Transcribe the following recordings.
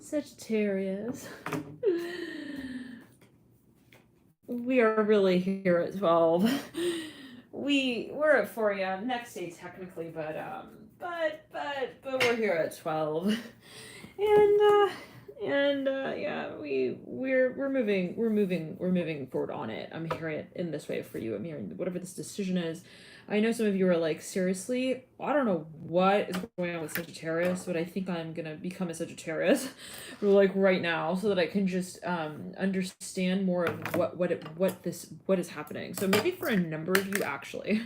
Sagittarius. We are really here at 12. We're at 4 a.m. next day technically, but we're here at 12. And yeah, we're moving forward on it. I'm hearing it in this way for you. I'm hearing whatever this decision is. I know some of you are like, seriously, I don't know what is going on with Sagittarius, but I think I'm gonna become a Sagittarius like right now, so that I can just understand more of what is happening. So maybe for a number of you, actually,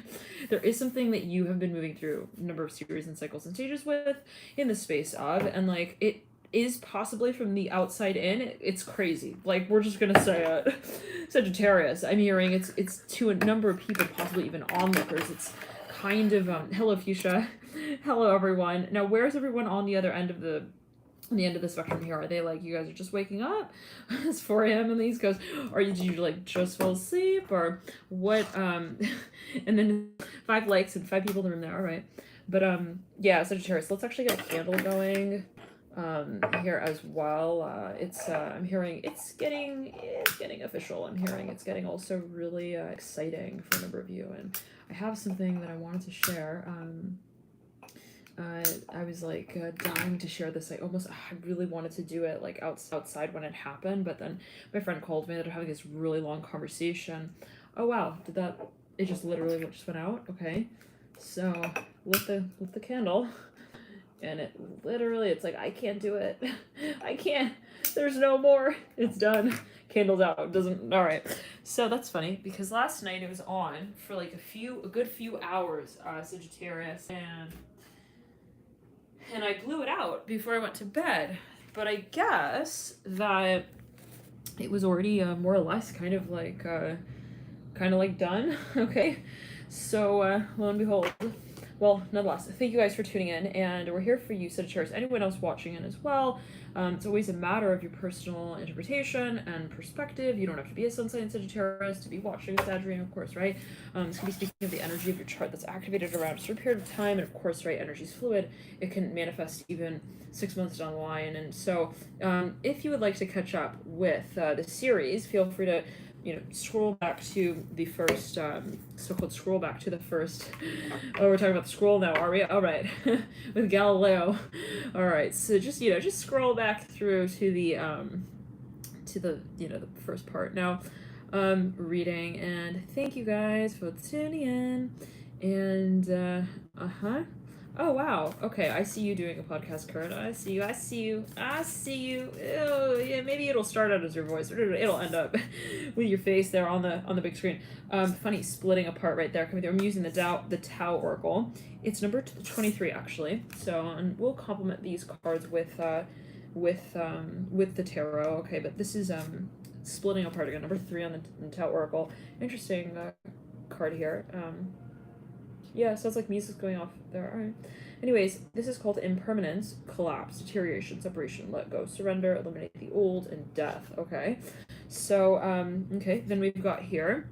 there is something that you have been moving through a number of series and cycles and stages with in the space of, and like it is possibly from the outside in, it's crazy. Like, we're just gonna say it. Sagittarius, I'm hearing it's to a number of people, possibly even onlookers. It's kind of hello Fuchsia, hello everyone. Now, where's everyone on the other end of the spectrum here? Are they like, you guys are just waking up? It's 4 a.m. in the East Coast. Or did you like just fall asleep, or what? And then 5 likes and 5 people in the room there. All right, but yeah, Sagittarius. Let's actually get a candle going here as well. It's I'm hearing it's getting official. I'm hearing it's getting also really exciting for a number of you, and I have something that I wanted to share. I was like dying to share this. I really wanted to do it like outside when it happened, but then my friend called me that they're having this really long conversation. Oh wow, it just literally just went out? Okay, so lit the candle. And it literally, it's like, I can't do it. I can't. There's no more. It's done. Candle's out. Doesn't. All right. So that's funny because last night it was on for like a good few hours, Sagittarius, and I blew it out before I went to bed. But I guess that it was already more or less kind of like done. Okay. So lo and behold. Well, nonetheless, thank you guys for tuning in, and we're here for you, Sagittarius. Anyone else watching in as well. It's always a matter of your personal interpretation and perspective. You don't have to be a sun sign Sagittarius to be watching Sagittarius, of course, right? It's going to be speaking of the energy of your chart that's activated around a certain period of time, and of course, right, energy is fluid. It can manifest even 6 months down the line, and so if you would like to catch up with the series, feel free to scroll back to the first, so-called scroll back to the first, oh, we're talking about the scroll now, are we? All right, with Galileo. All right, so just scroll back through to the the first part. Now, reading, and thank you guys for tuning in, and, oh, wow. Okay, I see you doing a podcast, Kurt. I see you. Oh, yeah, maybe it'll start out as your voice, or it'll end up with your face there on the big screen. Funny, splitting apart right there. Coming through. I'm using the Tau Oracle. It's number 23, actually. So, and we'll complement these cards with the tarot. Okay, but this is splitting apart again. Number 3 on the Tau Oracle. Interesting card here. Yeah, sounds like music's going off there. All right. Anyways, this is called impermanence, collapse, deterioration, separation, let go, surrender, eliminate the old, and death. Okay. So, okay, then we've got here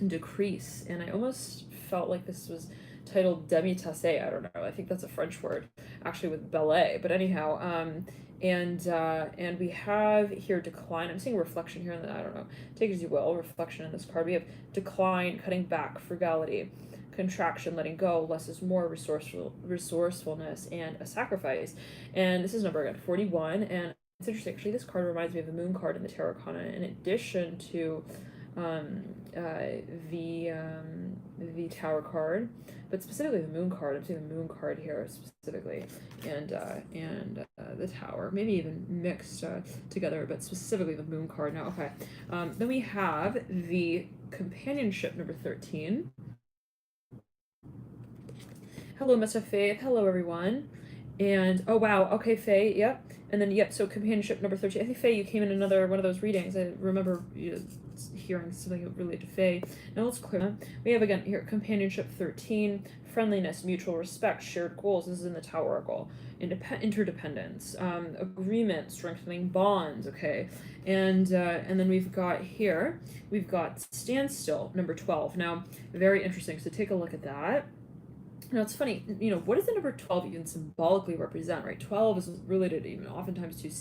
decrease, and I almost felt like this was titled demi-tasse. I don't know. I think that's a French word, actually, with ballet. But anyhow, and we have here decline. I'm seeing reflection here, and I don't know. Take it as you will. Reflection in this card. We have decline, cutting back, frugality, contraction, letting go, less is more, resourcefulness, and a sacrifice. And this is number again 41. And it's interesting. Actually, this card reminds me of the Moon card in the Tarot Kana, in addition to the Tower card, but specifically the Moon card. I'm seeing the Moon card here specifically, and the Tower, maybe even mixed together, but specifically the Moon card. Now, okay, then we have the Companionship, number 13. Hello, Mr. Faith. Hello, everyone. And, oh, wow. Okay, Faye. Yep. And then, yep, so Companionship number 13. I think, Faye, you came in another one of those readings. I remember hearing something related to Faye. Now, let's clear that. We have, again, here, Companionship 13, friendliness, mutual respect, shared goals. This is in the Tower Oracle. Interdependence, agreement, strengthening bonds, okay? And then we've got here, we've got standstill, number 12. Now, very interesting. So take a look at that. Now it's funny, you know, what does the number 12 even symbolically represent, right? 12 is related even oftentimes to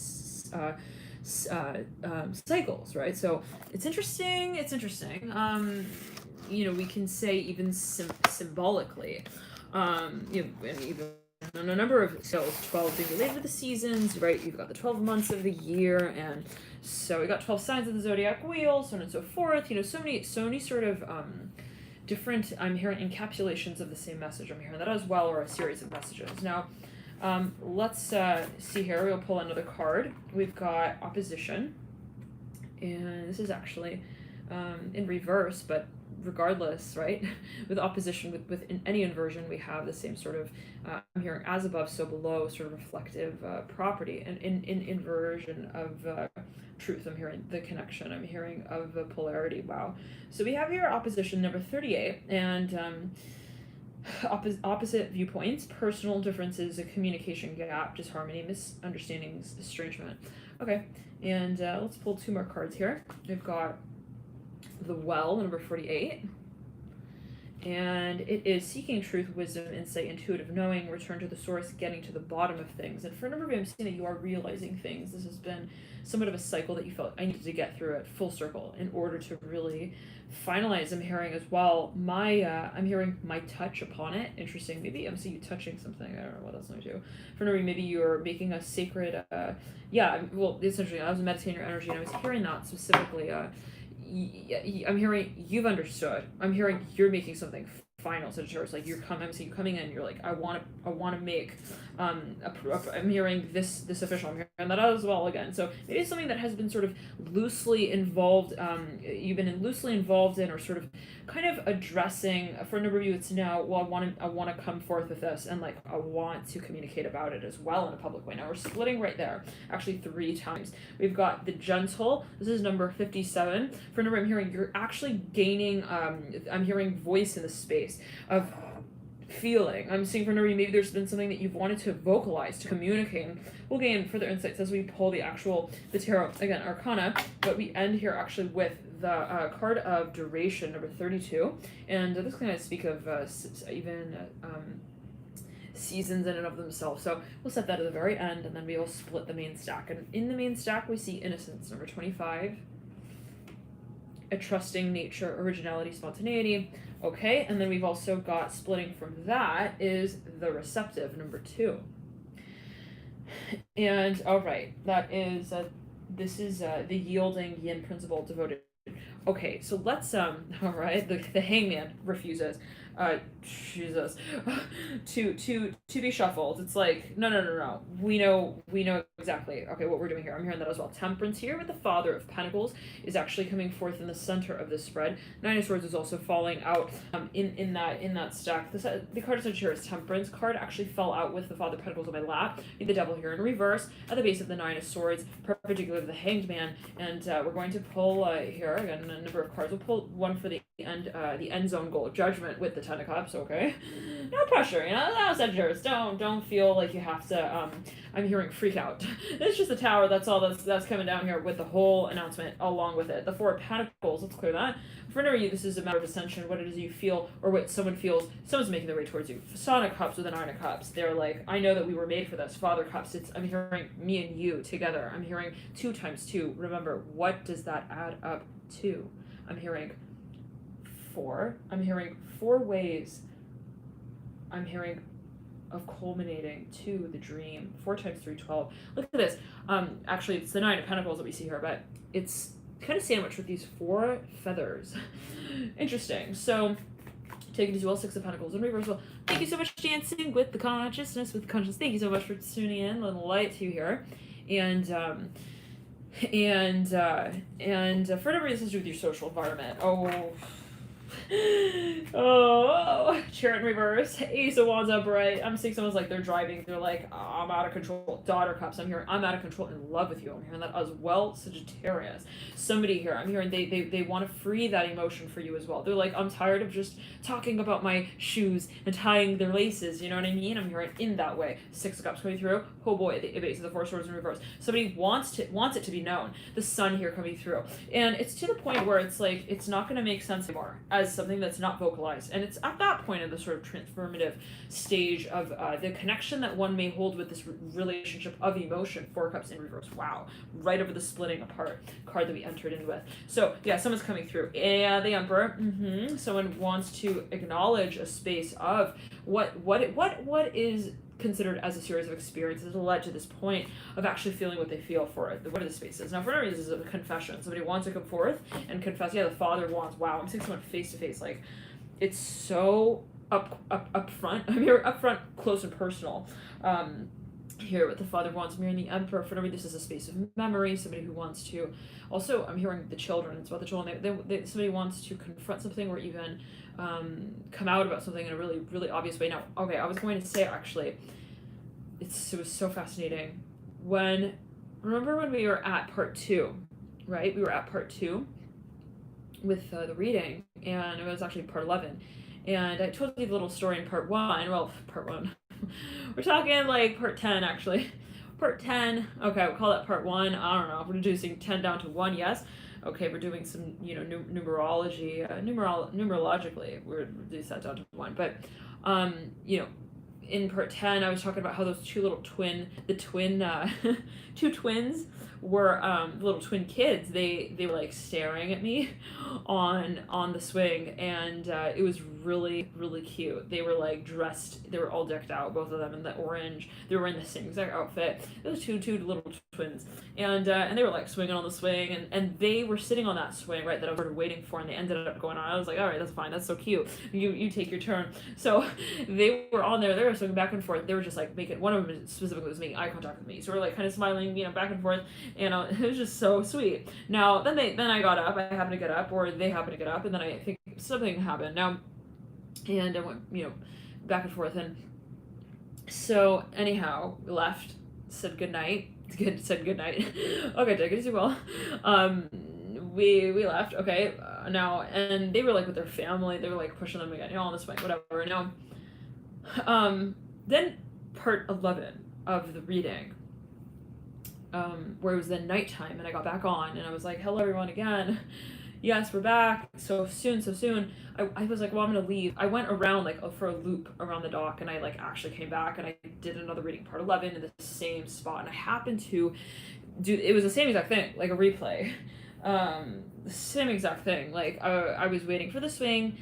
cycles, right? So it's interesting. You know, we can say even symbolically, you know, and even on a number of scales, 12 being related to the seasons, right? You've got the 12 months of the year, and so we got 12 signs of the zodiac wheel, so on and so forth. You know, so many sort of different, I'm hearing encapsulations of the same message. I'm hearing that as well, or a series of messages. Now, let's see here. We'll pull another card. We've got opposition, and this is actually in reverse, but regardless, right? With opposition, with in any inversion, we have the same sort of, I'm hearing as above, so below, sort of reflective property. And in inversion of truth, I'm hearing the connection. I'm hearing of the polarity. Wow. So we have here opposition number 38, and opposite viewpoints, personal differences, a communication gap, disharmony, misunderstandings, estrangement. Okay, and let's pull 2 more cards here. We've got the Well, number 48, and it is seeking truth, wisdom, insight, intuitive knowing, return to the source, getting to the bottom of things. And for a number of you, I'm seeing that you are realizing things. This has been somewhat of a cycle that you felt I needed to get through it full circle in order to really finalize. I'm hearing as well I'm hearing my touch upon it. Interesting. Maybe I'm seeing you touching something. I don't know what else I'm doing. For another, maybe you're making a sacred well, essentially I was meditating your energy, and I was hearing that specifically. I'm hearing you've understood. I'm hearing you're making something final, Sagittarius. Like I'm seeing you coming in. You're like, I want to make. I'm hearing this official. I'm hearing that as well again. So it is something that has been sort of loosely involved. You've been loosely involved in, or sort of kind of addressing. For a number of you, it's now. Well, I want to come forth with this, and like I want to communicate about it as well in a public way. Now we're splitting right there. Actually, 3 times. We've got the gentle. This is number 57. For a number, I'm hearing you're actually gaining. I'm hearing voice in the space of feeling. I'm seeing for maybe there's been something that you've wanted to vocalize, to communicate. We'll gain further insights as we pull the tarot, again, arcana, but we end here actually with the card of duration, number 32, and this can speak of even seasons in and of themselves. So we'll set that at the very end, and then we will split the main stack. And in the main stack, we see innocence, number 25, a trusting nature, originality, spontaneity. Okay, and then we've also got, splitting from that, is the receptive, number 2. And, all right, that is, this is the yielding yin principle, devoted. Okay, so let's, all right, the hangman refuses, Jesus, to be shuffled. It's like, no. We know exactly, okay, what we're doing here. I'm hearing that as well. Temperance here with the Father of Pentacles is actually coming forth in the center of this spread. 9 of Swords is also falling out in that stack. The card of Sagittarius Temperance card actually fell out with the Father of Pentacles on my lap. The Devil here in reverse at the base of the 9 of Swords, perpendicular to the Hanged Man. And we're going to pull here, again, a number of cards. We'll pull one for the end zone goal, Judgment with the 10 of Cups, okay? No pressure, no, Sagittarius. Don't feel like you have to, I'm hearing freak out. It's just the Tower, that's all that's coming down here with the whole announcement along with it. The 4 of Pentacles, let's clear that. For any of you, this is a matter of ascension, what it is you feel, or what someone feels, someone's making their way towards you. Son of Cups with the 9 of Cups, they're like, I know that we were made for this. Father Cups, I'm hearing me and you together. I'm hearing 2 times 2. Remember, what does that add up to? I'm hearing 4. I'm hearing 4 ways. I'm hearing of culminating to the dream. 4 times 3, 12. Look at this. Actually, it's the 9 of Pentacles that we see here, but it's kind of sandwiched with these 4 feathers. Interesting. So, take it as well. 6 of Pentacles in reversal. Thank you so much, dancing with the consciousness, with conscience. Thank you so much for tuning in. Little light to you here, and for whatever reason, this has to do with your social environment. Oh, Chariot in reverse, Ace of Wands upright. I'm seeing someone's like, they're driving, they're like, I'm out of control. Daughter Cups, I'm hearing, I'm out of control, in love with you. I'm hearing that as well, Sagittarius. Somebody here, I'm hearing they want to free that emotion for you as well. They're like, I'm tired of just talking about my shoes and tying their laces, you know what I mean? I'm hearing in that way. 6 of Cups coming through. Oh boy, the base of the 4 Swords in reverse. Somebody wants it to be known. The Sun here coming through. And it's to the point where it's like, it's not going to make sense anymore. as something that's not vocalized. And it's at that point in the sort of transformative stage of the connection that one may hold with this relationship of emotion. Four Cups in reverse. Wow. Right over the splitting apart card that we entered in with. So yeah, someone's coming through. And the Emperor. Someone wants to acknowledge a space of what is considered as a series of experiences that led to this point of actually feeling what they feel for it. What are the spaces? Now, for this is a confession. Somebody wants to come forth and confess. Yeah, the Father wants. Wow, I'm seeing someone face to face. Like, it's so up front. I'm here up front, close and personal. Here, what the Father wants. I'm hearing the Emperor. For this is a space of memory. Somebody who wants to. Also, I'm hearing the children. It's about the children. Somebody wants to confront something or even come out about something in a really, really obvious way. Now, okay, I was going to say, actually, it was so fascinating. Remember when we were at part 2, right? We were at part 2 with the reading, and it was actually part 11. And I told you the little story in part 1. Well, part 1. We're talking like part 10, actually. Part 10. Okay, we'll call that part 1. I don't know. We're reducing 10 down to 1, yes. Okay, we're doing some, numerology, numerologically, we're reduce that down to 1. But, in part 10, I was talking about how those two twins were little twin kids. They were like staring at me on the swing, and it was really, really cute. They were like dressed, they were all decked out, both of them in the orange. They were in the same exact outfit. Those two little twins, and they were like swinging on the swing, and they were sitting on that swing, right, that I was sort of waiting for, and they ended up going on. I was like, all right, that's fine, that's so cute. You take your turn. So they were on there. They were swinging back and forth. They were just like making, one of them specifically was making eye contact with me. So we're like kind of smiling, back and forth. And it was just so sweet. Now, then I got up. I happened to get up, or they happened to get up, and then I think something happened. Now, and I went, back and forth. And so, anyhow, we left, said goodnight. Said goodnight. Okay, take it as you will. We left. Okay, now, and they were like with their family. They were like pushing them again, on this way, whatever. Now, then part 11 of the reading, where it was then nighttime, and I got back on, and I was like, hello everyone again. Yes, we're back. So soon. I was like, well, I'm gonna leave. I went around for a loop around the dock, and I actually came back, and I did another reading, part 11, in the same spot, and I happened to do, it was the same exact thing, like a replay. The same exact thing. I was waiting for the swing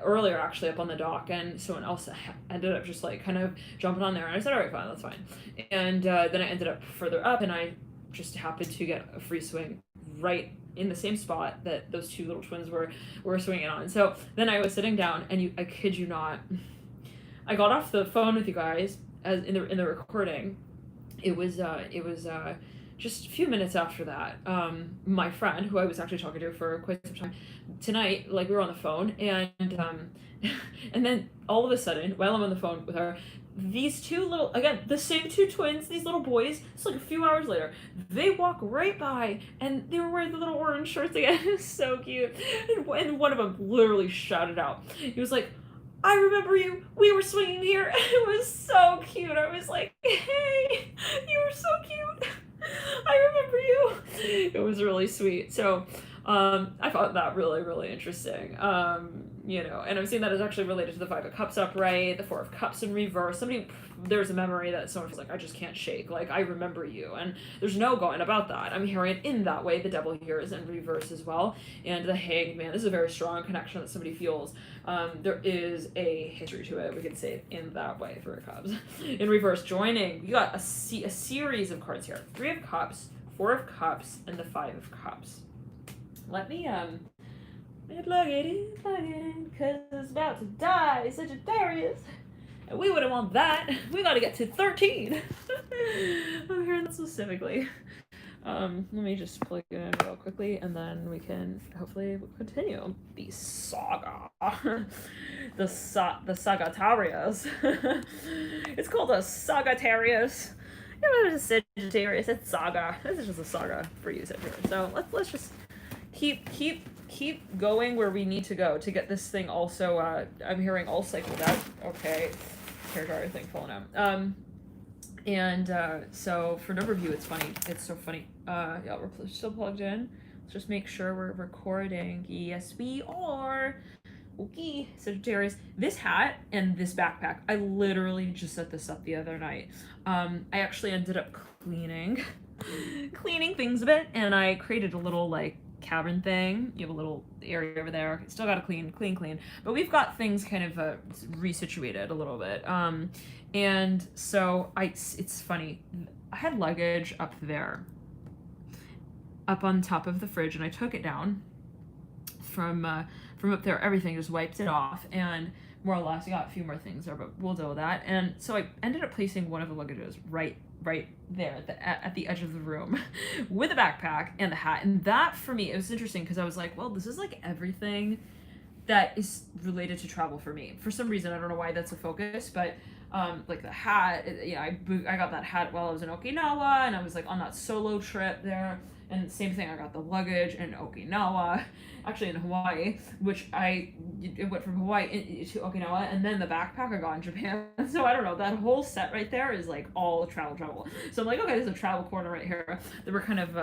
earlier, actually, up on the dock, and someone else ended up just kind of jumping on there, and I said, all right, fine, that's fine. And then I ended up further up, and I just happened to get a free swing right in the same spot that those two little twins were swinging on. So then I was sitting down, and I kid you not, I got off the phone with you guys as in the recording. It was just a few minutes after that, my friend, who I was actually talking to for quite some time tonight, we were on the phone, and then all of a sudden, while I'm on the phone with her, these two the same two twins, these little boys, it's a few hours later, they walk right by, and they were wearing the little orange shirts again. It was so cute. And one of them literally shouted out. He was like, I remember you. We were swinging here. It was so cute. I was like, hey, you were so cute. I remember you. It was really sweet. So I found that really, really interesting. And I'm seeing that is actually related to the 5 of Cups upright, the 4 of Cups in reverse. There's a memory that someone was like, I just can't shake. I remember you. And there's no going about that. I'm hearing it in that way. The Devil here is in reverse as well. And the Hanged Man, this is a very strong connection that somebody feels. There is a history to it. We could say it in that way for Cups. In reverse, joining, you got a series of cards here. 3 of Cups, 4 of Cups, and the 5 of Cups. Let me plug it in, cause it's about to die, Sagittarius. And we wouldn't want that. We gotta get to 13. I'm hearing that specifically. Let me just plug it in real quickly, and then we can hopefully continue the saga. the Sagittarius. It's called a Sagittarius. It's a Sagittarius. It's saga. This is just a saga for you, Sagittarius. So let's just keep going where we need to go to get this thing also, I'm hearing all cycled out. Okay, hair dryer thing falling out. So for a number of you, it's funny. It's so funny. Yeah, we're still plugged in. Let's just make sure we're recording. Yes, we are. Okay, Sagittarius. This hat and this backpack, I literally just set this up the other night. I actually ended up cleaning things a bit, and I created a little like cavern thing. You have a little area over there. Still got to clean. But we've got things kind of resituated a little bit. And so it's funny. I had luggage up there, up on top of the fridge, and I took it down from up there. Everything, just wiped it off, and more or less I got a few more things there, but we'll deal with that. And so I ended up placing one of the luggages right there at the edge of the room with the backpack and the hat. And that for me, it was interesting because I was like, well, this is like everything that is related to travel for me. For some reason, I don't know why that's a focus, but like the hat, I got that hat while I was in Okinawa, and I was like on that solo trip there. And same thing, I got the luggage in Okinawa, actually in Hawaii, which it went from Hawaii to Okinawa, and then the backpack I got in Japan. So I don't know, that whole set right there is like all travel. So I'm like, okay, there's a travel corner right here that we're kind of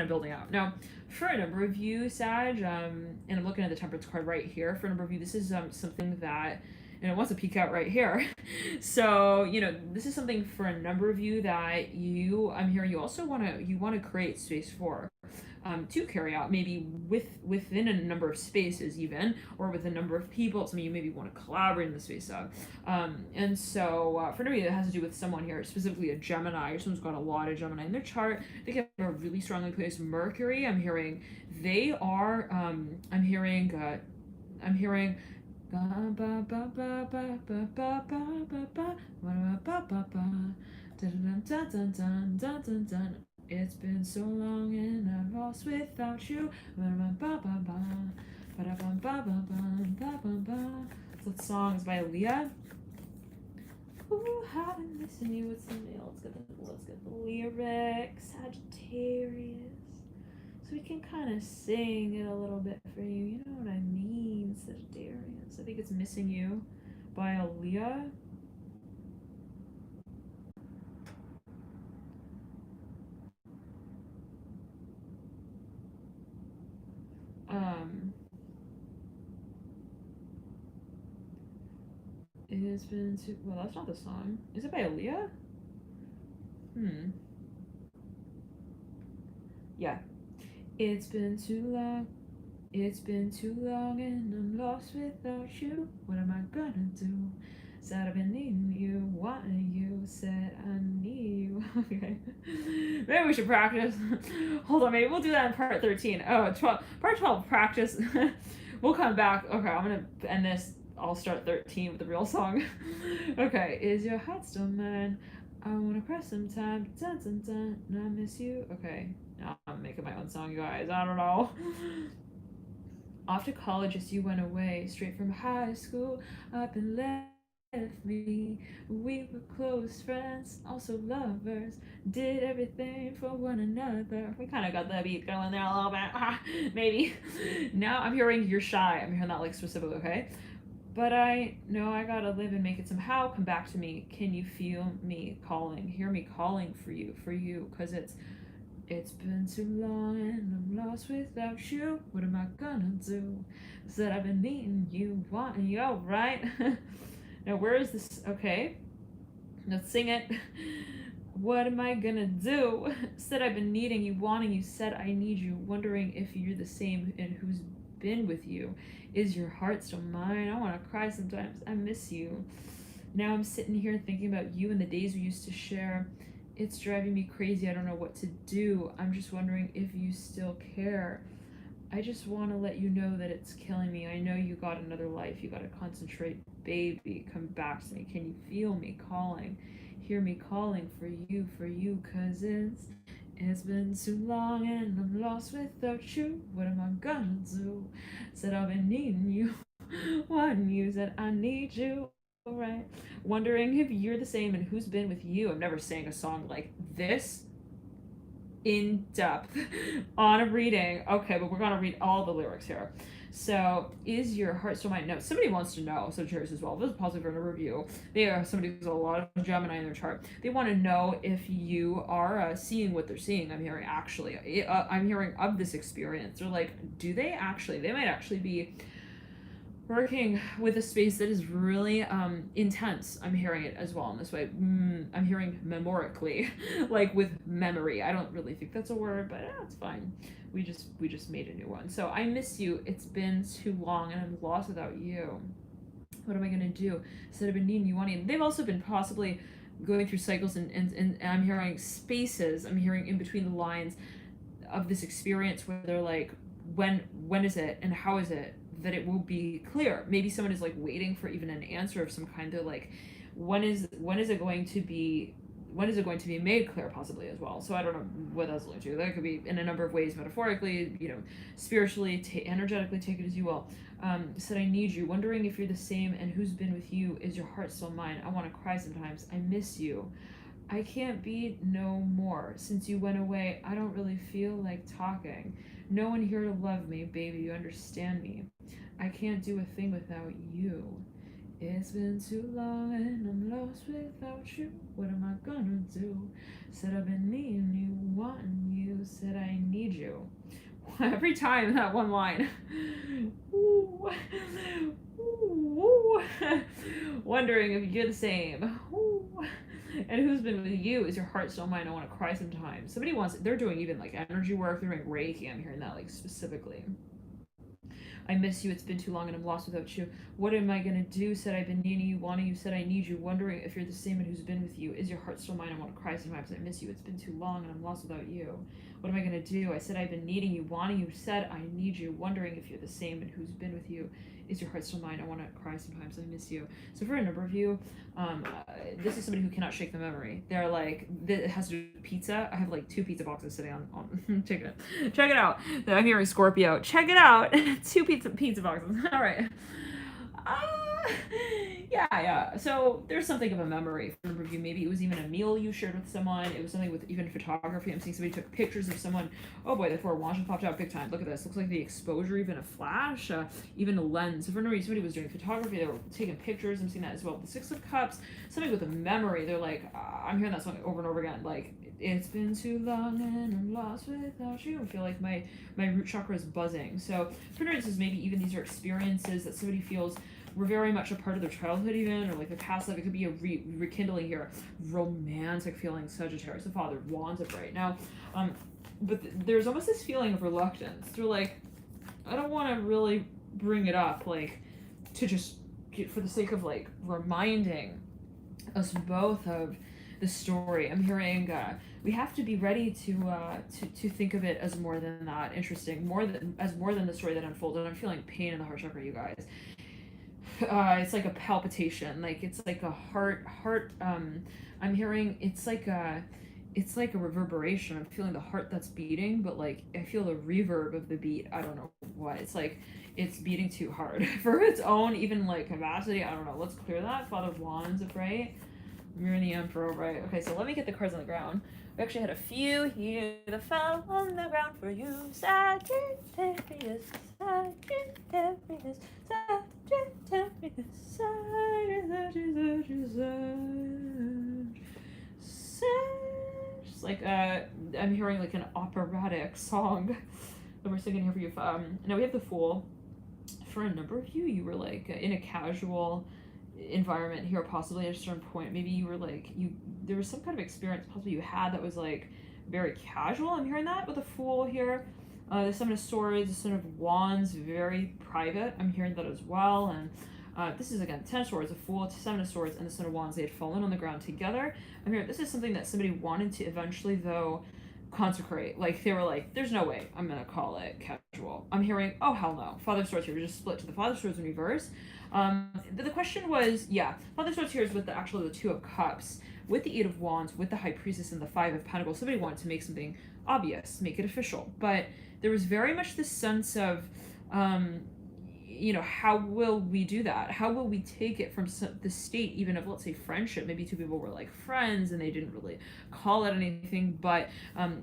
building out. Now, for a number of you, Sag, and I'm looking at the temperance card right here. For a number of you, this is something that, and it wants to peek out right here. So, this is something for a number of you that I'm hearing you also want to create space for, to carry out, maybe within a number of spaces even, or with a number of people. Some of you maybe want to collaborate in the space of. And so, for anybody that has to do with someone here, specifically a Gemini, or someone's got a lot of Gemini in their chart, they have a really strongly placed Mercury. I'm hearing they are, I'm hearing it's been so long and I'm lost without you. So that song is by Aaliyah. Ooh, I've been missing you with somebody. Let's get the lyrics. Sagittarius. So we can kind of sing it a little bit for you. You know what I mean, Sagittarius. I think it's Missing You by Aaliyah. It has been too... Well, that's not the song. Is it by Aaliyah? Yeah. It's been too long and I'm lost without you. What am I gonna do? Said I've been needing you, wanting you, said I need you. Okay. Maybe we should practice. Hold on, maybe we'll do that in part 13. Part 12, practice. We'll come back. Okay, I'm gonna end this. I'll start 13 with the real song. Okay, is your heart still mine? I wanna cry sometime, dun dun dun, and I miss you. Okay, now I'm making my own song, you guys. I don't know. Off to college as you went away, straight from high school, up and left me. We were close friends, also lovers, did everything for one another. We kind of got the beat going there a little bit, maybe. Now I'm hearing you're shy. I'm hearing that like specifically, okay? But I know I gotta live and make it somehow. Come back to me. Can you feel me calling? Hear me calling for you, cause it's been too long and I'm lost without you. What am I gonna do? Said I've been needing you, wanting you, right? Now where is this? Okay, let's sing it. What am I gonna do? Said I've been needing you, wanting you, said I need you, wondering if you're the same and who's been with you. Is your heart still mine? I wanna cry sometimes. I miss you. Now I'm sitting here thinking about you and the days we used to share. It's driving me crazy. I don't know what to do. I'm just wondering if you still care. I just want to let you know that it's killing me. I know you got another life. You got to concentrate, baby. Come back to me. Can you feel me calling? Hear me calling for you, cause it's been too long and I'm lost without you. What am I gonna do? Said I've been needing you. Wanting you, said I need you. Right. Wondering if you're the same and who's been with you. I've never sang a song like this in depth on a reading. Okay, but we're gonna read all the lyrics here. So, is your heart still mine? No, somebody wants to know, so Sagittarius as well. This is positive for a review. They are somebody who's a lot of Gemini in their chart. They want to know if you are seeing what they're seeing. I'm hearing I'm hearing of this experience. They're like, do they actually? They might actually be working with a space that is really intense. I'm hearing it as well in this way. I'm hearing memorically, like with memory. I don't really think that's a word, but it's fine. We just made a new one. So I miss you. It's been too long, and I'm lost without you. What am I gonna do? Instead of been needing you wanting. They've also been possibly going through cycles, and I'm hearing spaces. I'm hearing in between the lines of this experience where they're like, when is it and how is it that it will be clear? Maybe someone is like waiting for even an answer of some kind. They're like, when is it going to be made clear, possibly as well. So I don't know what that's going to. That could be in a number of ways, metaphorically, spiritually, energetically, take it as you will. Said I need you, wondering if you're the same and who's been with you. Is your heart still mine? I want to cry sometimes. I miss you. I can't be no more. Since you went away, I don't really feel like talking. No one here to love me, baby, you understand me. I can't do a thing without you. It's been too long and I'm lost without you. What am I gonna do? Said I've been needing you, wanting you. Said I need you. Every time that one line. Ooh. Ooh. Wondering if you're the same. Ooh. And who's been with you? Is your heart still mine? I want to cry sometimes. Somebody wants, they're doing even like energy work, they're doing Reiki. I'm hearing that like specifically. I miss you, it's been too long and I'm lost without you. What am I gonna do? Said I've been needing you, wanting you, said I need you, wondering if you're the same and who's been with you. Is your heart still mine? I want to cry sometimes. I miss you, it's been too long and I'm lost without you. What am I gonna do? I said I've been needing you, wanting you, said I need you, wondering if you're the same and who's been with you. Is your heart still mine? I want to cry sometimes. I miss you. So for a number of you, this is somebody who cannot shake the memory. They're like, it has to do with pizza. I have like 2 pizza boxes sitting on check it out. I'm hearing Scorpio. Check it out. 2 pizza boxes. All right. Yeah. So there's something of a memory for a number of you. Maybe it was even a meal you shared with someone. It was something with even photography. I'm seeing somebody took pictures of someone. Oh boy, the 4 of Wands popped out big time. Look at this. Looks like the exposure, even a flash, even a lens. So for a number of you, somebody was doing photography. They were taking pictures. I'm seeing that as well. The 6 of Cups, something with a memory. They're like, I'm hearing that song over and over again. Like, it's been too long and I'm lost without you. I feel like my root chakra is buzzing. So for instance, maybe even these are experiences that somebody feels were very much a part of their childhood even, or like their past life. It could be a rekindling here. Romantic feeling, Sagittarius, the Father of Wands up right now. But there's almost this feeling of reluctance. They're like, I don't want to really bring it up, like, to just get, for the sake of like reminding us both of the story. I'm hearing we have to be ready to think of it as more than that. Interesting, more than the story that unfolded. I'm feeling pain in the heart chakra, you guys. It's like a palpitation, like it's like a heart. I'm hearing it's like a reverberation. I'm feeling the heart that's beating, but like I feel the reverb of the beat. I don't know what. It's like it's beating too hard for its own even like capacity. I don't know. Let's clear that. Father of Wands, right? You're in the Emperor, right? Okay, so let me get the cards on the ground. We actually had a few here that fell on the ground for you. Sagittarius, Sagittarius, Sagittarius, Sagittarius, Sagittarius. Like I'm hearing like an operatic song that we're singing here for you. Now we have the Fool. For a number of you, you were like in a casual environment here, possibly at a certain point. Maybe you were like there was some kind of experience possibly you had that was like very casual. I'm hearing that with a Fool here. The 7 of Swords, the 7 of Wands, very private. I'm hearing that as well. And this is again 10 of Swords, a Fool, 7 of Swords, and the 7 of Wands. They had fallen on the ground together. I'm hearing this is something that somebody wanted to eventually though consecrate. Like they were like, there's no way I'm gonna call it casual. I'm hearing, oh hell no. Father of Swords here, we just split to the Father of Swords in reverse. The question was, Father of Swords here is with the 2 of Cups, with the 8 of Wands, with the High Priestess and the 5 of Pentacles. Somebody wanted to make something obvious, make it official, but there was very much this sense of, how will we do that? How will we take it from the state even of, let's say, friendship? Maybe 2 people were like friends and they didn't really call it anything, but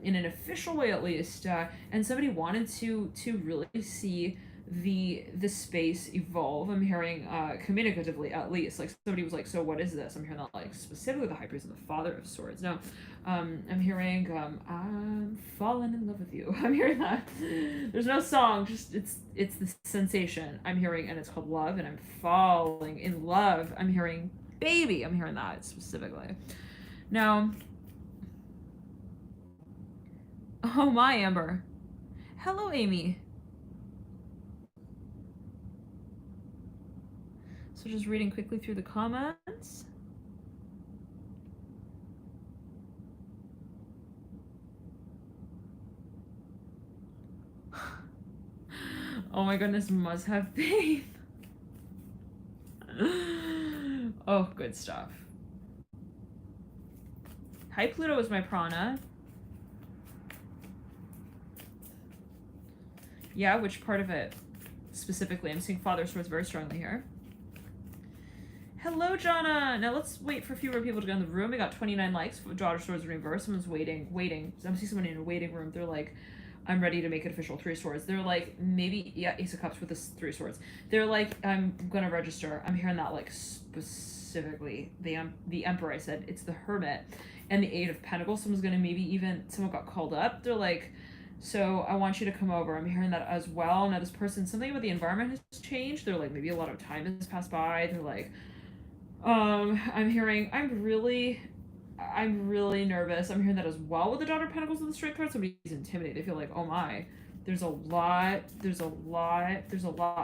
in an official way at least, and somebody wanted to really see the space evolve. I'm hearing communicatively, at least, like somebody was like, so what is this? I'm hearing that like specifically the High Priest and the Father of Swords. Now I'm hearing I'm falling in love with you. I'm hearing that. There's no song, just it's the sensation I'm hearing, and it's called love, and I'm falling in love. I'm hearing baby. I'm hearing that specifically. Now, oh my, Amber. Hello, Amy. So just reading quickly through the comments. Oh my goodness, must have faith. Oh, good stuff. Hi, Pluto is my prana. Yeah, which part of it specifically? I'm seeing Father Swords very strongly here. Hello, Jonna. Now let's wait for fewer people to get in the room. We got 29 likes. Daughter Swords in reverse. Someone's waiting. I'm seeing someone in a waiting room. They're like, I'm ready to make it official. 3 swords. They're like, maybe, yeah, Ace of Cups with this 3 swords. They're like, I'm gonna register. I'm hearing that like specifically. The Emperor, I said, it's the Hermit and the 8 of Pentacles. Someone got called up. They're like, so I want you to come over. I'm hearing that as well. Now this person, something about the environment has changed. They're like, maybe a lot of time has passed by. They're like, I'm hearing, I'm really nervous. I'm hearing that as well with the Daughter of Pentacles and the Strength card. Somebody's intimidated. They feel like, oh my, there's a lot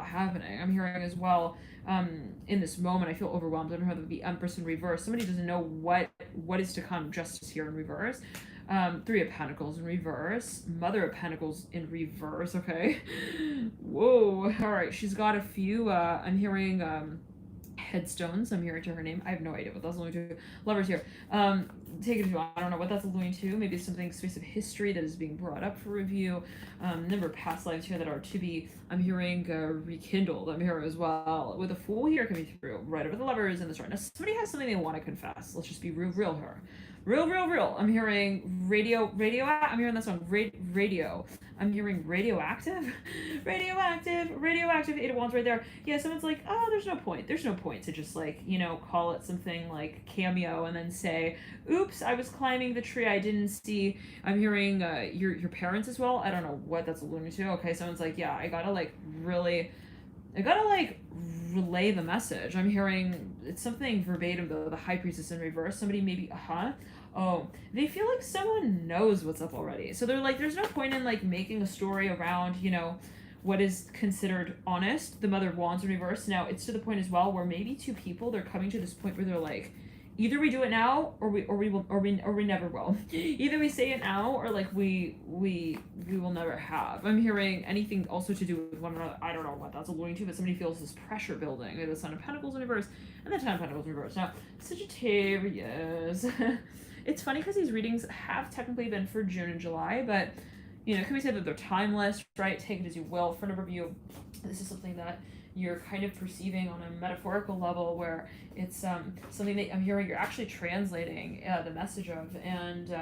happening. I'm hearing as well, in this moment, I feel overwhelmed. I'm hearing the Empress in reverse. Somebody doesn't know what is to come. Justice here in reverse. 3 of Pentacles in reverse. Mother of Pentacles in reverse. Okay. Whoa. All right. She's got a few, I'm hearing, headstones. I'm hearing to her name. I have no idea what that's alluding to. Lovers here. Take it if you want. I don't know what that's alluding to. Maybe it's something space of history that is being brought up for review. Number of past lives here that are to be, I'm hearing, rekindled. I'm hearing as well. With a Fool here coming through. Right over the Lovers in this right. Now somebody has something they want to confess. Let's just be real here. Real. I'm hearing radio. I'm hearing that song. Radio. I'm hearing radioactive. Radioactive. 8 of Wands right there. Yeah, someone's like, oh, there's no point. There's no point to just like, call it something like cameo and then say, oops, I was climbing the tree. I didn't see. I'm hearing your parents as well. I don't know what that's alluding to. Okay, someone's like, yeah, I gotta relay the message. I'm hearing it's something verbatim though. The High Priestess in reverse. Somebody maybe, oh, they feel like someone knows what's up already. So they're like, there's no point in like making a story around, what is considered honest. The Mother of Wands in reverse. Now it's to the point as well where maybe 2 people, they're coming to this point where they're like, either we do it now or we never will. Either we say it now or like we will never have. I'm hearing anything also to do with one another. I don't know what that's alluding to, but somebody feels this pressure building. The Sun of Pentacles in reverse and the Ten of Pentacles in reverse. Now, Sagittarius. It's funny because these readings have technically been for June and July, but can we say that they're timeless, right? Take it as you will. For a number of you, this is something that you're kind of perceiving on a metaphorical level where it's something that I'm hearing you're actually translating the message of. And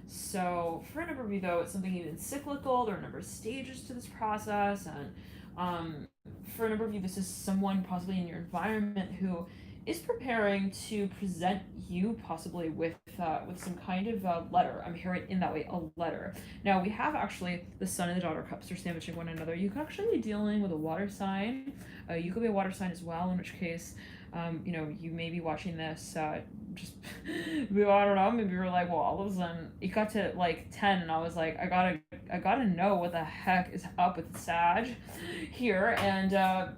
so for a number of you, though, it's something even cyclical. There are a number of stages to this process. And for a number of you, this is someone possibly in your environment who is preparing to present you possibly with some kind of letter. I'm hearing in that way a letter. Now we have actually the Sun and the Daughter of Cups are sandwiching one another. You could actually be dealing with a water sign. You could be a water sign as well, in which case, you may be watching this just, I don't know, maybe you're like, well, all of a sudden, it got to like 10 and I was like, I gotta know what the heck is up with Sag here. And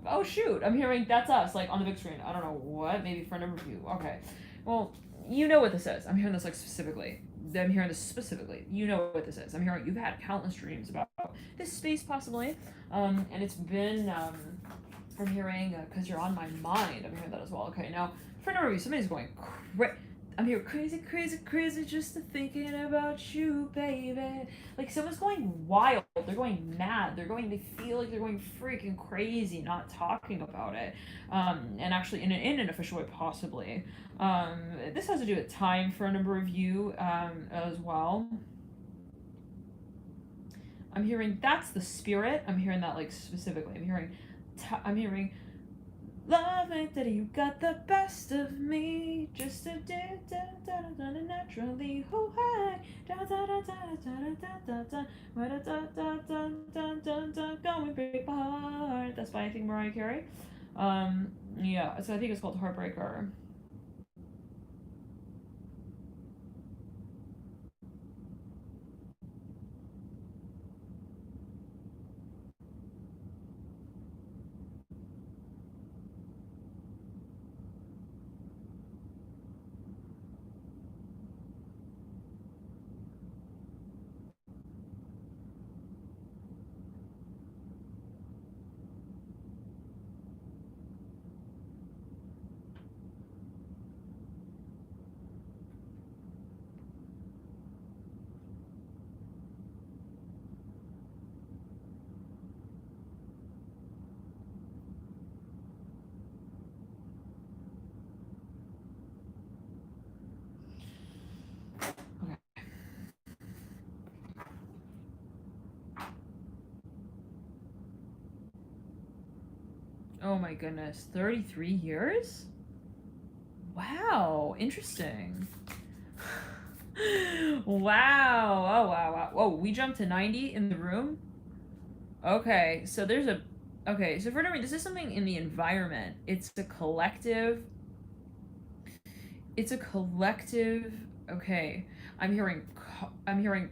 oh shoot, I'm hearing that's us, like on the big screen. I don't know what, maybe for a number of you. Okay, well, you know what this is. I'm hearing this like specifically. I'm hearing this specifically. You know what this is. I'm hearing you've had countless dreams about this space possibly. And it's been, I'm hearing, because you're on my mind, I'm hearing that as well. Okay, now, for a number of you, somebody's going I'm here crazy just thinking about you, baby. Like, someone's going wild. They're going mad. They feel like they're going freaking crazy, not talking about it. And actually in an official way, possibly. This has to do with time for a number of you, as well. I'm hearing that's the spirit. I'm hearing that like specifically. I'm hearing love ain't that you got the best of me, just a naturally who high going break my heart. That's by I think Mariah Carey. Yeah, so I think it's called Heartbreaker. Oh my goodness, 33 years? Wow, interesting. Wow. Oh, wow. Whoa, we jumped to 90 in the room? Okay, so there's a... Okay, so for no reason, this is something in the environment. It's a collective... Okay, I'm hearing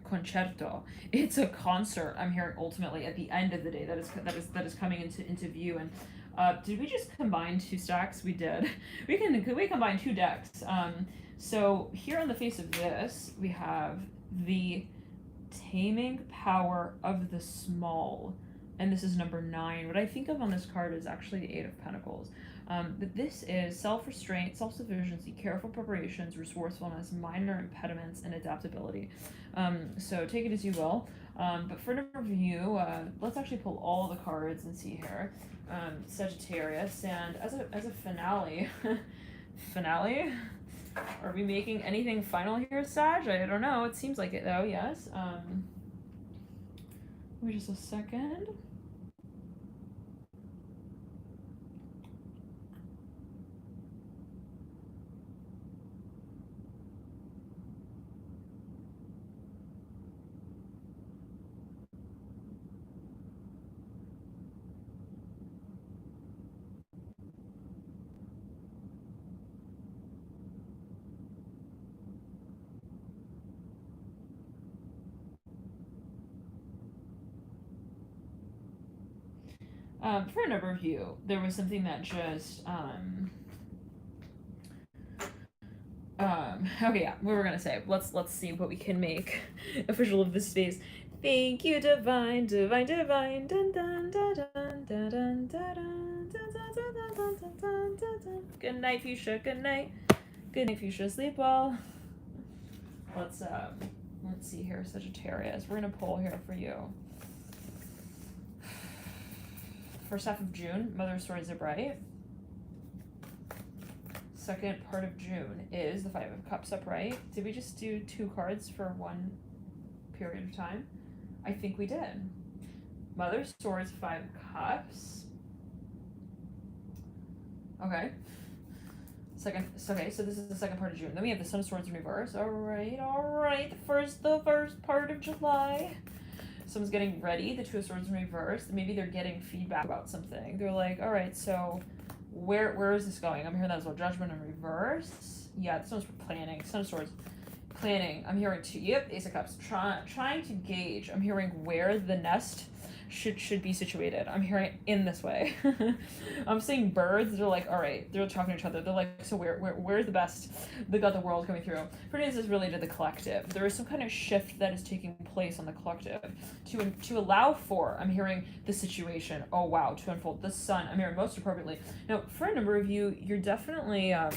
concerto. It's a concert. I'm hearing ultimately at the end of the day that is coming into view. And did we just combine two stacks? We did. We combine two decks. So here on the face of this, we have the Taming Power of the Small, and this is number 9. What I think of on this card is actually the 8 of Pentacles. But this is self-restraint, self-sufficiency, careful preparations, resourcefulness, minor impediments, and adaptability. So take it as you will. But for number of you, let's actually pull all the cards and see here. Sagittarius, and as a finale, are we making anything final here, Sag? I don't know. It seems like it though. Yes. Wait just a second. For a number of you, there was something that just, okay, yeah, we were gonna say, let's see what we can make official of this space. Thank you, divine, dun dun dun dun dun dun dun dun dun dun. Good night, Fuchsia. Good night. Good night, Fuchsia. Sleep well. Let's see here, Sagittarius. We're gonna pull here for you. First half of June, Mother of Swords are bright. Second part of June is the 5 of Cups upright. Did we just do 2 cards for one period of time? I think we did. Mother of Swords, 5 of Cups. Okay. Okay, so this is the second part of June. Then we have the Son of Swords in reverse. All right. The first part of July. Someone's getting ready. The 2 of Swords in reverse. Maybe they're getting feedback about something. They're like, all right, so where is this going? I'm hearing that as well. Judgment in reverse. Yeah, this one's for planning. Son of Swords, planning. I'm hearing 2. Yep, Ace of Cups. Trying to gauge. I'm hearing where the nest should be situated. I'm hearing it in this way. I'm seeing birds. They're like, all right. They're talking to each other. They're like, so where's the best? They got the world coming through. For me, this is related to the collective. There is some kind of shift that is taking place on the collective to allow for. I'm hearing the situation. Oh wow, to unfold. The sun. I'm hearing most appropriately. Now, for a number of you, you're definitely. I'm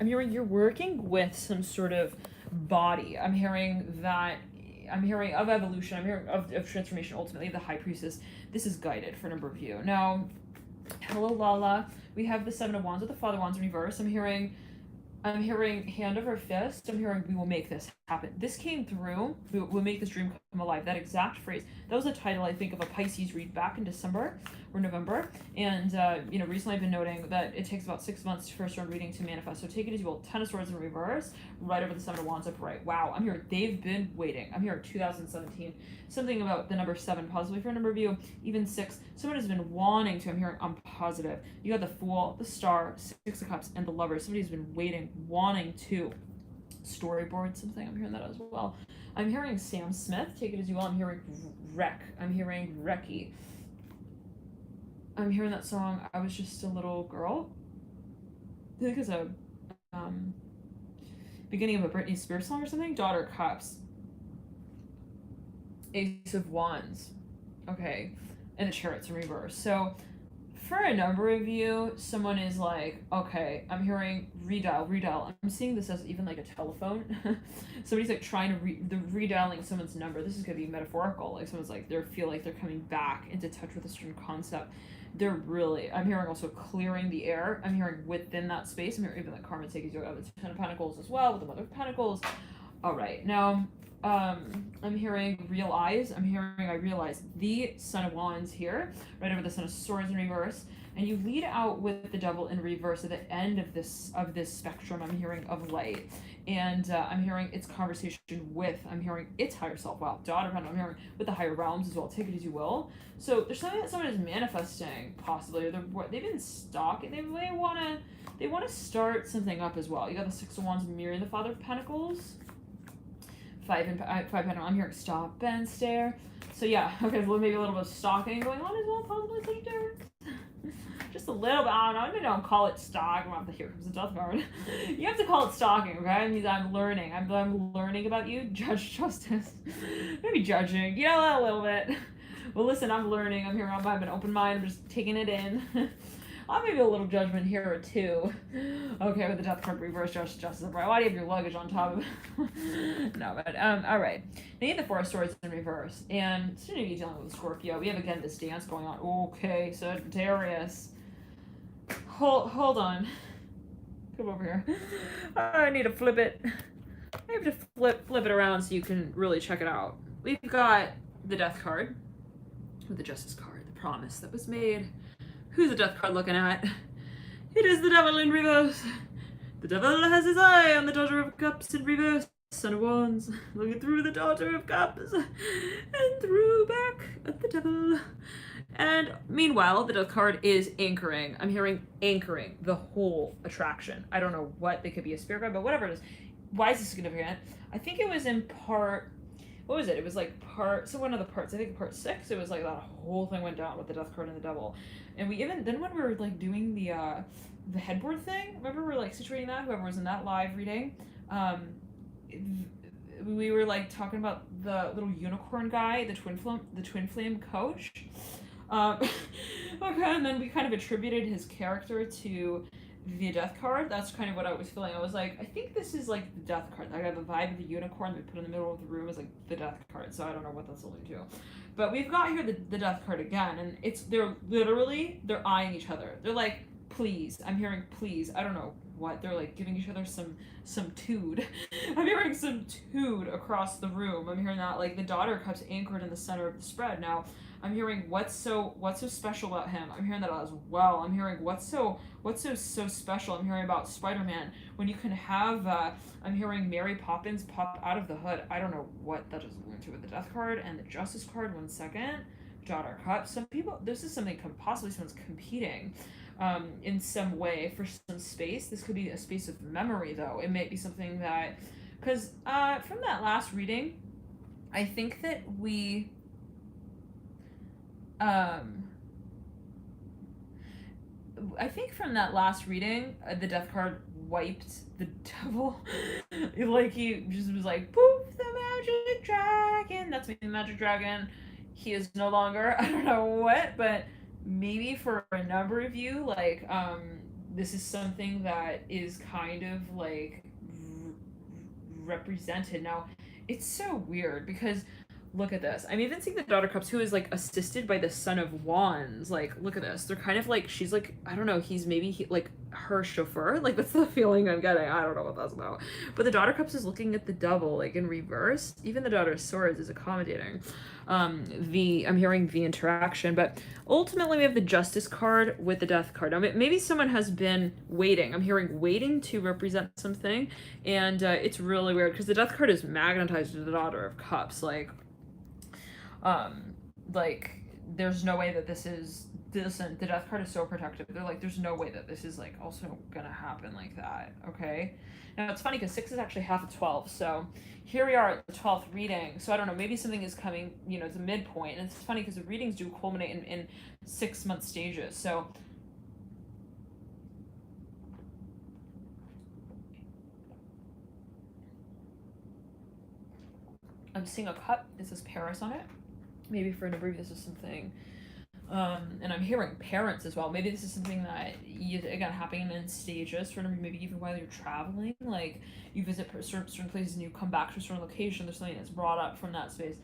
hearing you're working with some sort of body. I'm hearing of evolution, I'm hearing of transformation, ultimately, the High Priestess. This is guided for a number of you. Now, hello, Lala. We have the 7 of Wands with the Father Wands in reverse. I'm hearing I'm hearing hand over fist. I'm hearing we will make this happen. This came through. We'll make this dream come alive. That exact phrase. That was a title, I think, of a Pisces read back in December or November. And, recently I've been noting that it takes about 6 months for a start reading to manifest. So take it as you will. 10 of Swords in reverse, right over the Seven of Wands upright. Wow, I'm here. They've been waiting. I'm here 2017. Something about the number 7, possibly for a number of you, even 6. Someone has been wanting to. I'm positive. You got the Fool, the Star, 6 of Cups, and the Lovers. Somebody's been waiting, wanting to storyboard something. I'm hearing that as well. I'm hearing Sam Smith. Take it as you will. I'm hearing Wreck. I'm hearing Wrecky. I'm hearing that song, I Was Just a Little Girl. I think it's a beginning of a Britney Spears song or something. Daughter Cups. Ace of Wands. Okay. And the Chariots in reverse. So for a number of you, someone is like, okay, I'm hearing redial. I'm seeing this as even like a telephone. Somebody's like trying to redialing someone's number. This is going to be metaphorical. Like someone's like, they feel like they're coming back into touch with a certain concept. I'm hearing also clearing the air. I'm hearing within that space. I'm hearing even the Karma takes you out of the Ten of Pentacles as well with the Mother of Pentacles. All right, now I'm hearing realize. I'm hearing I realize the Son of Wands here, right over the Son of Swords in reverse, and you lead out with the Devil in reverse at the end of this spectrum. I'm hearing of light, and I'm hearing its conversation with. I'm hearing its higher self. Wow, daughter. I'm hearing with the higher realms as well. Take it as you will. So there's something that someone is manifesting, possibly. They've been stalking. They want to start something up as well. You got the Six of Wands mirroring the Father of Pentacles. Five Pentacles. I'm hearing stop and stare. So yeah, okay, well, maybe a little bit of stalking going on as well, possibly Sagittarius. Just a little bit. I don't know. Maybe don't call it stalking. Here comes the Death card. You have to call it stalking, okay? It means I'm learning. I'm learning about you. Judge justice. Maybe judging. You know, a little bit. Well, listen, I'm learning. I'm here. I have an open mind. I'm just taking it in. Maybe a little judgment here or two. Okay, with the Death card reverse, justice upright. Why do you have your luggage on top of it? No, but all right. Now you have the Four of Swords in reverse, and soon to be dealing with Scorpio. We have again this dance going on. Okay, Sagittarius. Hold on. Come over here. I need to flip it. I have to flip it around so you can really check it out. We've got the Death card with the Justice card, the promise that was made. Who's the Death card looking at? It is the Devil in reverse. The Devil has his eye on the Daughter of Cups in reverse. Son of Wands, looking through the Daughter of Cups and through back at the Devil. And meanwhile, the Death card is anchoring. I'm hearing anchoring the whole attraction. I don't know what. They could be a spirit guide, but whatever it is. Why is this significant? I think it was in part. What was it? It was like one of the parts. I think part 6. It was like that whole thing went down with the Death card and the Devil. And then when we were like doing the headboard thing, remember we were like situating that. Whoever was in that live reading, we were like talking about the little unicorn guy, the twin flame coach. Okay, and then we kind of attributed his character to the Death card. That's kind of what I was feeling. I was like, I think this is like the Death card. I got the vibe of the unicorn we put in the middle of the room is like the Death card. So I don't know what that's alluding to. But we've got here the Death card again, and they're eyeing each other. They're like, please. I'm hearing please. I don't know what. They're like giving each other some tood. I'm hearing some tood across the room. I'm hearing that like the Daughter of Cups anchored in the center of the spread. Now I'm hearing what's so special about him. I'm hearing that as well. I'm hearing what's so special. I'm hearing about Spider-Man when you can have. I'm hearing Mary Poppins pop out of the hood. I don't know what that is going to with the Death card and the Justice card. 1 second. Daughter Cup. Some people. This is something possibly someone's competing. In some way for some space. This could be a space of memory, though. It may be something that, because from that last reading, I think that we, the Death card wiped the Devil. Like he just was like, poof, the magic dragon. That's me, the magic dragon. He is no longer. I don't know what, but. Maybe for a number of you, like, this is something that is kind of, like, represented. Now, it's so weird because Look at this. I'm even seeing the Daughter of Cups who is like assisted by the Son of Wands. Like, look at this. They're kind of like, she's like, I don't know, he's maybe like her chauffeur. Like, that's the feeling I'm getting. I don't know what that's about. But the Daughter of Cups is looking at the Devil, like in reverse. Even the Daughter of Swords is accommodating. I'm hearing the interaction, but ultimately we have the Justice card with the Death card. Now, maybe someone has been waiting. I'm hearing waiting to represent something, and it's really weird because the Death card is magnetized to the Daughter of Cups. Like there's no way that this is, listen, the Death card is so protective. They're like, there's no way that this is like also gonna happen like that. Okay, now it's funny because 6 is actually half of 12, so here we are at the 12th reading. So I don't know, maybe something is coming, you know, it's a midpoint, and it's funny because the readings do culminate in 6-month stages. So I'm seeing a cup. It says Paris on it. Maybe for a number of you this is something, and I'm hearing parents as well. Maybe this is something that you, again, happening in stages for a number, maybe even while you're traveling, like you visit certain places and you come back to a certain location, there's something that's brought up from that space.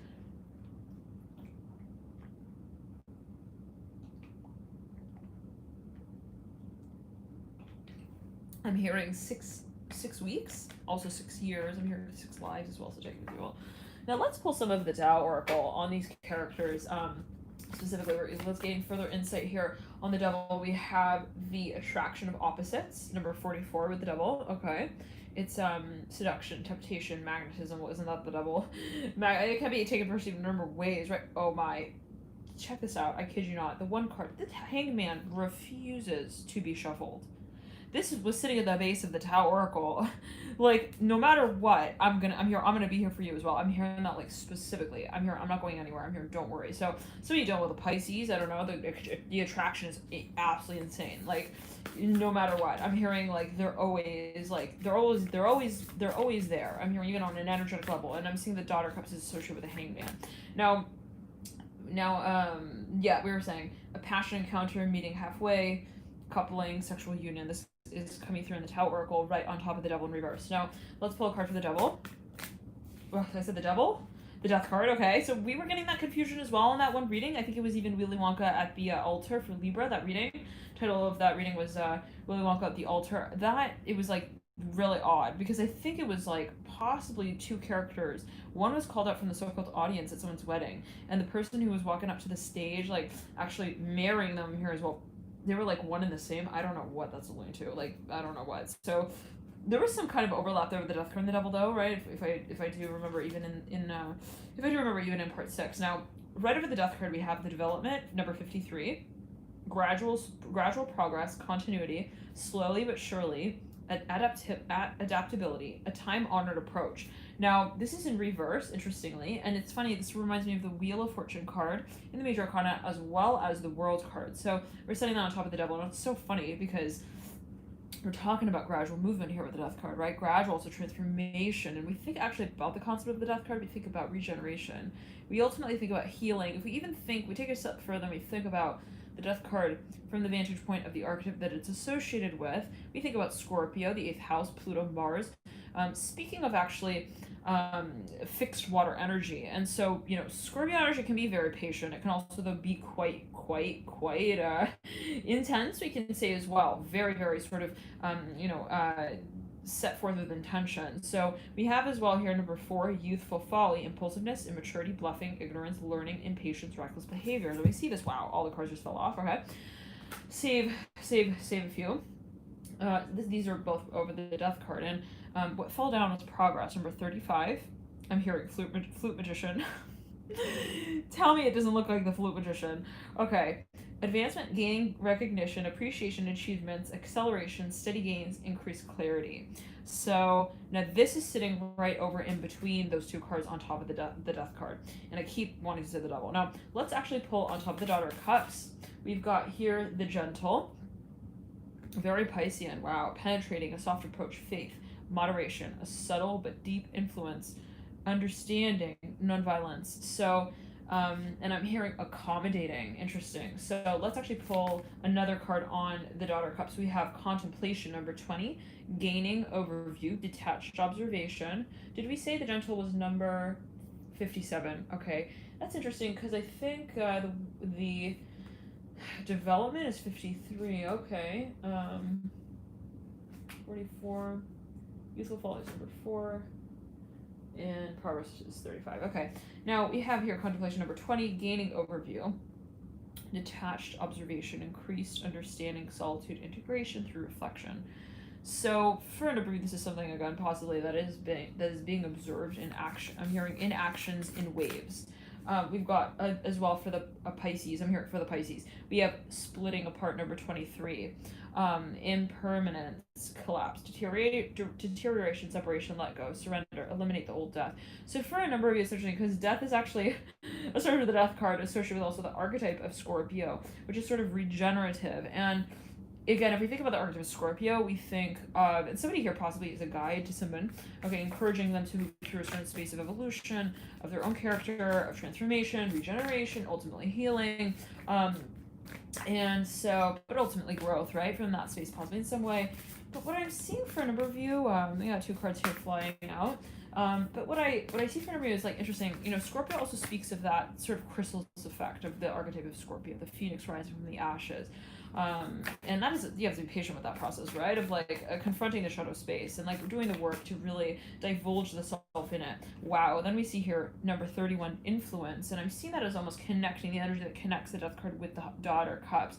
I'm hearing six weeks, also 6 years. I'm hearing 6 lives as well, so check it as well. Now let's pull some of the Tao Oracle on these characters. Specifically, let's gain further insight here on the Devil. We have the attraction of opposites, number 44 with the Devil. Okay, it's seduction, temptation, magnetism. Well, isn't that the Devil? It can be taken for a number of ways, right? Oh my! Check this out. I kid you not. The one card, the Hanged Man, refuses to be shuffled. This was sitting at the base of the Tao Oracle. Like, no matter what, I'm gonna be here for you as well. I'm hearing that, like, specifically. I'm here, I'm not going anywhere. I'm here, don't worry. So you deal with a Pisces, I don't know, the attraction is absolutely insane. Like, no matter what, I'm hearing, like, they're always there. I'm hearing even on an energetic level, and I'm seeing the Daughter Cups is associated with the Hanged Man. Now, yeah, we were saying a passion encounter, meeting halfway, coupling, sexual union. This is coming through in the Tao Oracle right on top of the Devil in reverse. Now, let's pull a card for the Devil. Oh, I said the Devil? The Death card, okay. So we were getting that confusion as well in that one reading. I think it was even Willy Wonka at the altar for Libra, that reading. Title of that reading was Willy Wonka at the altar. It was like really odd because I think it was like possibly 2 characters. One was called out from the so-called audience at someone's wedding, and the person who was walking up to the stage, like actually marrying them here as well, they were like one and the same. I don't know what that's alluding to. Like, I don't know what. So there was some kind of overlap there with the Death card and the Devil, though, right? If I do remember, even in part 6. Now, right over the Death card, we have the development, number 53, gradual progress, continuity, slowly but surely, adaptability, a time-honored approach. Now, this is in reverse, interestingly, and it's funny, this reminds me of the Wheel of Fortune card in the Major Arcana as well as the World card. So we're setting that on top of the Devil, and it's so funny because we're talking about gradual movement here with the Death card, right? Gradual, so transformation, and we think actually about the concept of the Death card, we think about regeneration. We ultimately think about healing. If we even think, we take a step further and we think about the Death card from the vantage point of the archetype that it's associated with, we think about Scorpio, the 8th house, Pluto, Mars. Speaking of actually fixed water energy, and so, you know, Scorpio energy can be very patient. It can also, though, be quite intense, we can say as well. Very, very sort of, set forth with intention. So we have as well here number 4, youthful folly, impulsiveness, immaturity, bluffing, ignorance, learning, impatience, reckless behavior. So we see this. Wow, all the cards just fell off. Okay, save a few. These are both over the Death card, and what fell down was progress, number 35. I'm hearing flute magician. Tell me it doesn't look like the flute magician. Okay. Advancement, gaining recognition, appreciation, achievements, acceleration, steady gains, increased clarity. So now this is sitting right over in between those 2 cards on top of the Death card. And I keep wanting to say the Devil. Now, let's actually pull on top of the Daughter of Cups. We've got here the Gentle. Very Piscean. Wow. Penetrating, a soft approach, faith, moderation, a subtle but deep influence, understanding, nonviolence. So, and I'm hearing accommodating. Interesting. So let's actually pull another card on the Daughter of Cups. We have contemplation, number 20, gaining overview, detached observation. Did we say the Gentle was number 57. Okay, that's interesting because I think the development is 53. Okay. 44. Youthful Folly is number 4. And Progress is 35. Okay. Now we have here Contemplation number 20, Gaining Overview. Detached observation, increased understanding, solitude, integration through reflection. So for a number, this is something again possibly that is being observed in action. I'm hearing in actions in waves. We've got as well for the Pisces. I'm hearing for the Pisces. We have splitting apart number 23. Impermanence, collapse, deterioration, separation, let go, surrender, eliminate the old, death. So for a number of you, it's interesting because death is actually associated with the death card, associated with also the archetype of Scorpio, which is sort of regenerative. And again, if we think about the archetype of Scorpio, we think and somebody here possibly is a guide to someone, okay, encouraging them to move through a certain space of evolution, of their own character, of transformation, regeneration, ultimately healing. And so, but ultimately growth, right, from that space possibly in some way. But what I'm seeing for a number of you, we got 2 cards here flying out. But what I see for a number of you is like interesting. You know, Scorpio also speaks of that sort of chrysalis effect of the archetype of Scorpio, the phoenix rising from the ashes. And that is, you have to be patient with that process, right? Of like confronting the shadow space and like doing the work to really divulge the self in it. Wow. Then we see here number 31, influence, and I'm seeing that as almost connecting the energy that connects the death card with the daughter cups.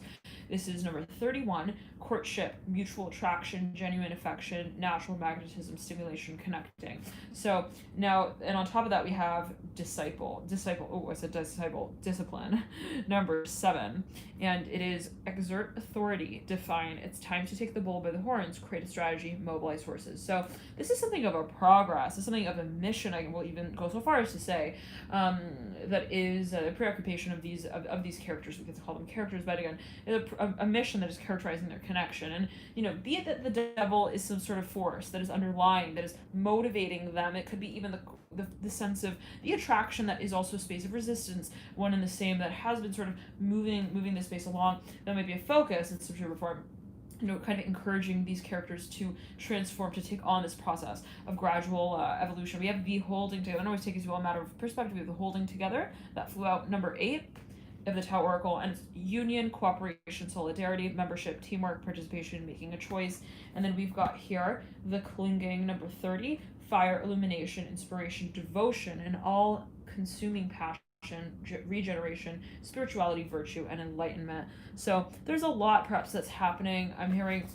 This is number 31, courtship, mutual attraction, genuine affection, natural magnetism, stimulation, connecting. So now, and on top of that, we have disciple. Oh, I said disciple. Discipline, number 7, and it is exert authority, define. It's time to take the bull by the horns, create a strategy, mobilize forces. So this is something of a progress. It's something of a mission. I will even go so far as to say that is a preoccupation of these characters. We could call them characters, but again, a mission that is characterizing their connection. And you know, be it that the devil is some sort of force that is underlying, that is motivating them. It could be even the sense of the attraction that is also a space of resistance, one and the same, that has been sort of moving this space along. That might be a focus in some sort of form, you know, kind of encouraging these characters to transform, to take on this process of gradual evolution. We have the holding together. I always take it to a matter of perspective. We have the holding together that flew out number 8 of the Tower Oracle, and it's union, cooperation, solidarity, membership, teamwork, participation, making a choice. And then we've got here the clinging, number 30, fire, illumination, inspiration, devotion, and all-consuming passion, regeneration, spirituality, virtue, and enlightenment. So there's a lot perhaps that's happening. I'm hearing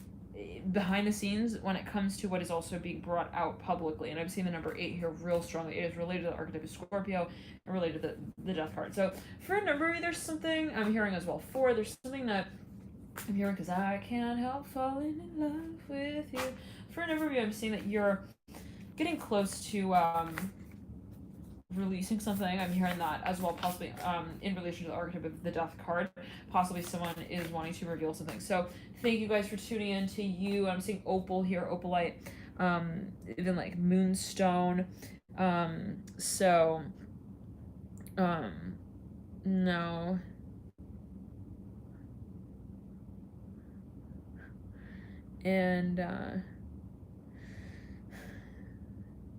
behind the scenes when it comes to what is also being brought out publicly, and I'm seeing the number 8 here real strongly. It is related to the archetype of Scorpio and related to the death card. So for a number of you, there's something I'm hearing as well. 4, there's something that I'm hearing because I can't help falling in love with you. For a number of you, I'm seeing that you're getting close to releasing something. I'm hearing that as well, possibly in relation to the archetype of the death card. Possibly someone is wanting to reveal something. So thank you guys for tuning in to you. I'm seeing opal here, opalite, even like moonstone. No. And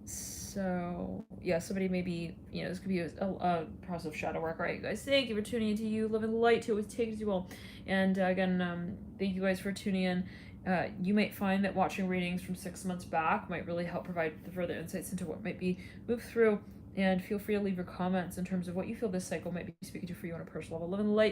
so yeah, somebody maybe, you know, this could be a process of shadow work. All right, guys, thank you for tuning into you, living the light to always take you all. And again, thank you guys for tuning in. You might find that watching readings from 6 months back might really help provide the further insights into what might be moved through. And feel free to leave your comments in terms of what you feel this cycle might be speaking to for you on a personal level. Living the light.